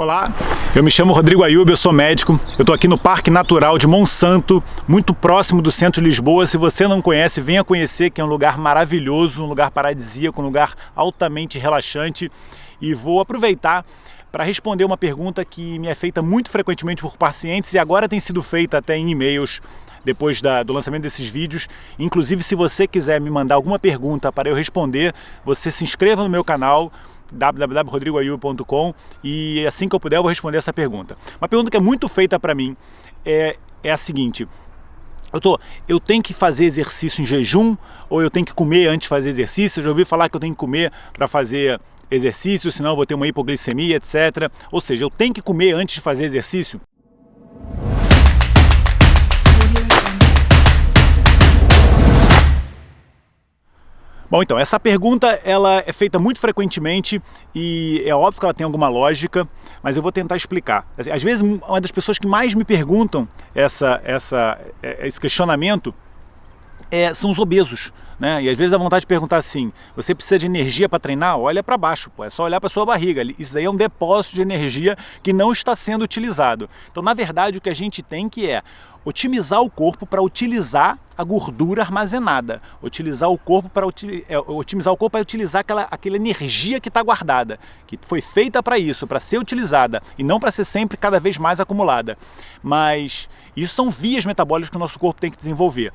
Olá, eu me chamo Rodrigo Ayub, eu sou médico. Eu estou aqui no Parque Natural de Monsanto, muito próximo do centro de Lisboa. Se você não conhece, venha conhecer, que é um lugar maravilhoso, um lugar paradisíaco, um lugar altamente relaxante. E vou aproveitar para responder uma pergunta que me é feita muito frequentemente por pacientes e agora tem sido feita até em e-mails depois do lançamento desses vídeos. Inclusive, se você quiser me mandar alguma pergunta para eu responder, você se inscreva no meu canal www.rodrigoayub.com e assim que eu puder eu vou responder essa pergunta. Uma pergunta que é muito feita para mim é a seguinte: eu tenho que fazer exercício em jejum ou eu tenho que comer antes de fazer exercício? Eu já ouvi falar que eu tenho que comer para fazer exercício, senão eu vou ter uma hipoglicemia, etc. Ou seja, eu tenho que comer antes de fazer exercício? Bom, então, essa pergunta ela é feita muito frequentemente e é óbvio que ela tem alguma lógica, mas eu vou tentar explicar. Às vezes, uma das pessoas que mais me perguntam esse questionamento são os obesos, né? E às vezes a vontade de perguntar assim: você precisa de energia para treinar? Olha para baixo, pô, é só olhar para sua barriga. Isso daí é um depósito de energia que não está sendo utilizado. Então, na verdade, o que a gente tem que otimizar o corpo para utilizar a gordura armazenada, otimizar o corpo para utilizar aquela energia que está guardada, que foi feita para isso, para ser utilizada e não para ser sempre cada vez mais acumulada. Mas isso são vias metabólicas que o nosso corpo tem que desenvolver.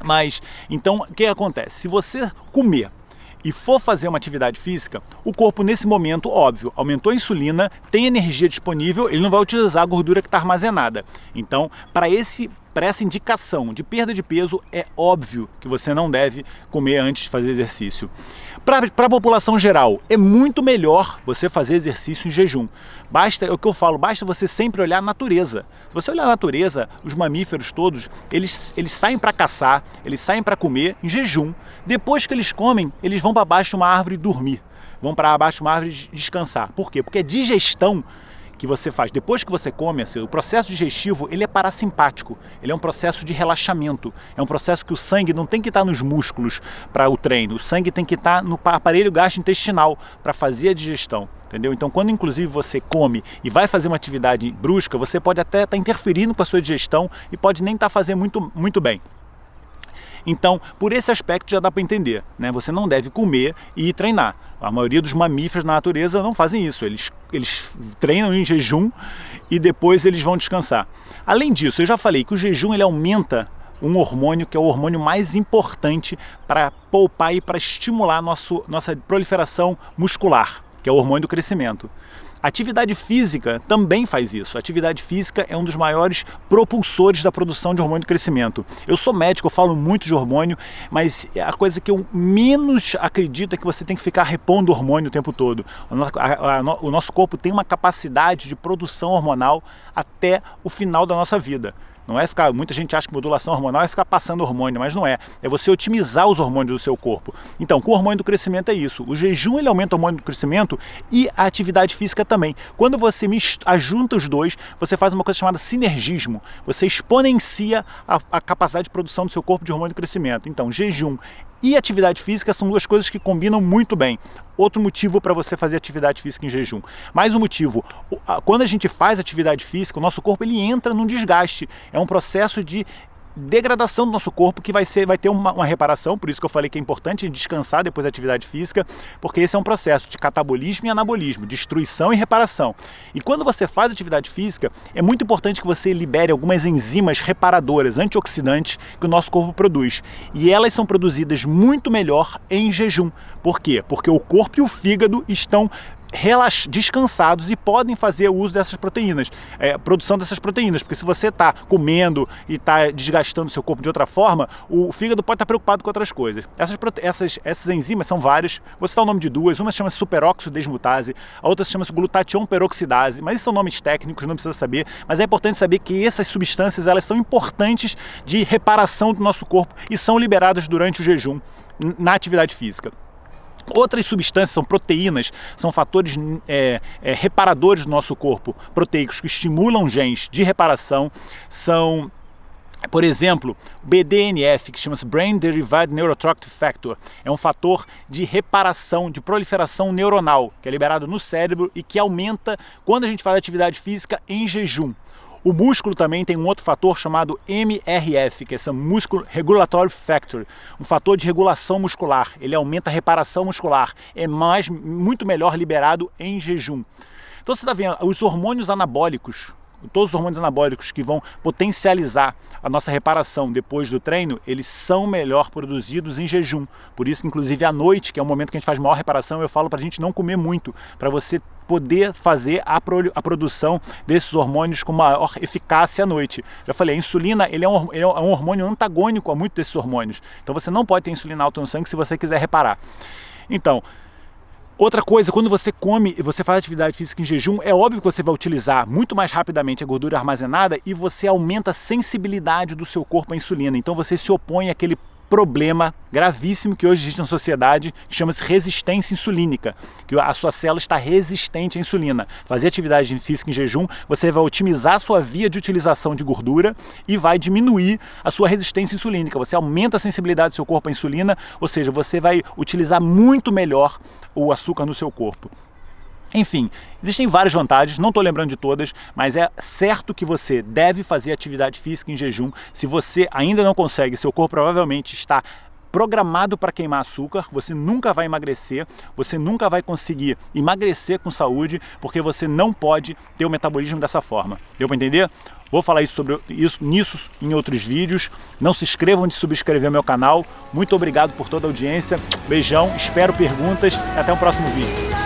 Mas então o que acontece? Se você comer e for fazer uma atividade física, o corpo nesse momento, óbvio, aumentou a insulina, tem energia disponível, ele não vai utilizar a gordura que está armazenada. Então, para essa indicação de perda de peso, é óbvio que você não deve comer antes de fazer exercício. Para a população geral, é muito melhor você fazer exercício em jejum. É o que eu falo, basta você sempre olhar a natureza. Se você olhar a natureza, os mamíferos todos, eles saem para caçar, eles saem para comer em jejum. Depois que eles comem, eles vão para baixo de uma árvore dormir. Vão para baixo de uma árvore descansar. Por quê? Porque a digestão que você faz depois que você come, o processo digestivo, ele é parasimpático, ele é um processo de relaxamento, é um processo que o sangue não tem que estar nos músculos para o treino, o sangue tem que estar no aparelho gastrointestinal para fazer a digestão, entendeu? Então, quando inclusive você come e vai fazer uma atividade brusca, você pode até estar interferindo com a sua digestão e pode nem estar fazendo muito bem. Então, por esse aspecto já dá para entender, né? Você não deve comer e treinar. A maioria dos mamíferos na natureza não fazem isso. Eles treinam em jejum e depois eles vão descansar. Além disso, eu já falei que o jejum ele aumenta um hormônio que é o hormônio mais importante para poupar e para estimular nossa proliferação muscular, que é o hormônio do crescimento. A atividade física também faz isso. A atividade física é um dos maiores propulsores da produção de hormônio do crescimento. Eu sou médico, eu falo muito de hormônio, mas a coisa que eu menos acredito é que você tem que ficar repondo hormônio o tempo todo. O nosso corpo tem uma capacidade de produção hormonal até o final da nossa vida. Não é ficar, muita gente acha que modulação hormonal é ficar passando hormônio, mas não é. É você otimizar os hormônios do seu corpo. Então, com o hormônio do crescimento é isso. O jejum ele aumenta o hormônio do crescimento e a atividade física também. Quando você ajunta os dois, você faz uma coisa chamada sinergismo. Você exponencia a capacidade de produção do seu corpo de hormônio do crescimento. Então, jejum e atividade física são duas coisas que combinam muito bem. Outro motivo para você fazer atividade física em jejum. Mais um motivo, quando a gente faz atividade física, o nosso corpo ele entra num desgaste. É um processo de degradação do nosso corpo que vai ter uma reparação, por isso que eu falei que é importante descansar depois da atividade física, porque esse é um processo de catabolismo e anabolismo, destruição e reparação. E quando você faz atividade física, é muito importante que você libere algumas enzimas reparadoras, antioxidantes, que o nosso corpo produz. E elas são produzidas muito melhor em jejum. Por quê? Porque o corpo e o fígado estão descansados e podem fazer uso dessas proteínas, produção dessas proteínas, porque se você está comendo e está desgastando seu corpo de outra forma, o fígado pode estar preocupado com outras coisas. Essas enzimas são várias, vou citar o nome de duas, uma chama-se superóxido desmutase, a outra chama-se glutatião peroxidase, mas esses são nomes técnicos, não precisa saber, mas é importante saber que essas substâncias elas são importantes de reparação do nosso corpo e são liberadas durante o jejum na atividade física. Outras substâncias são proteínas, são fatores reparadores do nosso corpo, proteicos que estimulam genes de reparação, são Por exemplo, o BDNF, que chama-se Brain Derived Neurotrophic Factor, é um fator de reparação, de proliferação neuronal, que é liberado no cérebro e que aumenta quando a gente faz atividade física em jejum. O músculo também tem um outro fator chamado MRF, que é esse Muscle Regulatory Factor, um fator de regulação muscular. Ele aumenta a reparação muscular, é muito melhor liberado em jejum. Então você está vendo, os hormônios anabólicos, todos os hormônios anabólicos que vão potencializar a nossa reparação depois do treino, eles são melhor produzidos em jejum. Por isso, inclusive, à noite, que é o momento que a gente faz maior reparação, eu falo para a gente não comer muito, para você poder fazer a produção desses hormônios com maior eficácia à noite. Já falei, a insulina ele é um hormônio antagônico a muitos desses hormônios. Então você não pode ter insulina alta no sangue se você quiser reparar. Então, outra coisa, quando você come e você faz atividade física em jejum, é óbvio que você vai utilizar muito mais rapidamente a gordura armazenada e você aumenta a sensibilidade do seu corpo à insulina. Então você se opõe àquele problema gravíssimo que hoje existe na sociedade, que chama-se resistência insulínica, que a sua célula está resistente à insulina. Fazer atividade física em jejum, você vai otimizar a sua via de utilização de gordura e vai diminuir a sua resistência insulínica. Você aumenta a sensibilidade do seu corpo à insulina, ou seja, você vai utilizar muito melhor o açúcar no seu corpo. Enfim, existem várias vantagens, não estou lembrando de todas, mas é certo que você deve fazer atividade física em jejum. Se você ainda não consegue, seu corpo provavelmente está programado para queimar açúcar, você nunca vai emagrecer, você nunca vai conseguir emagrecer com saúde, porque você não pode ter o metabolismo dessa forma. Deu para entender? Vou falar sobre isso em outros vídeos. Não se inscrevam de subscrever meu canal. Muito obrigado por toda a audiência. Beijão, espero perguntas e até o próximo vídeo.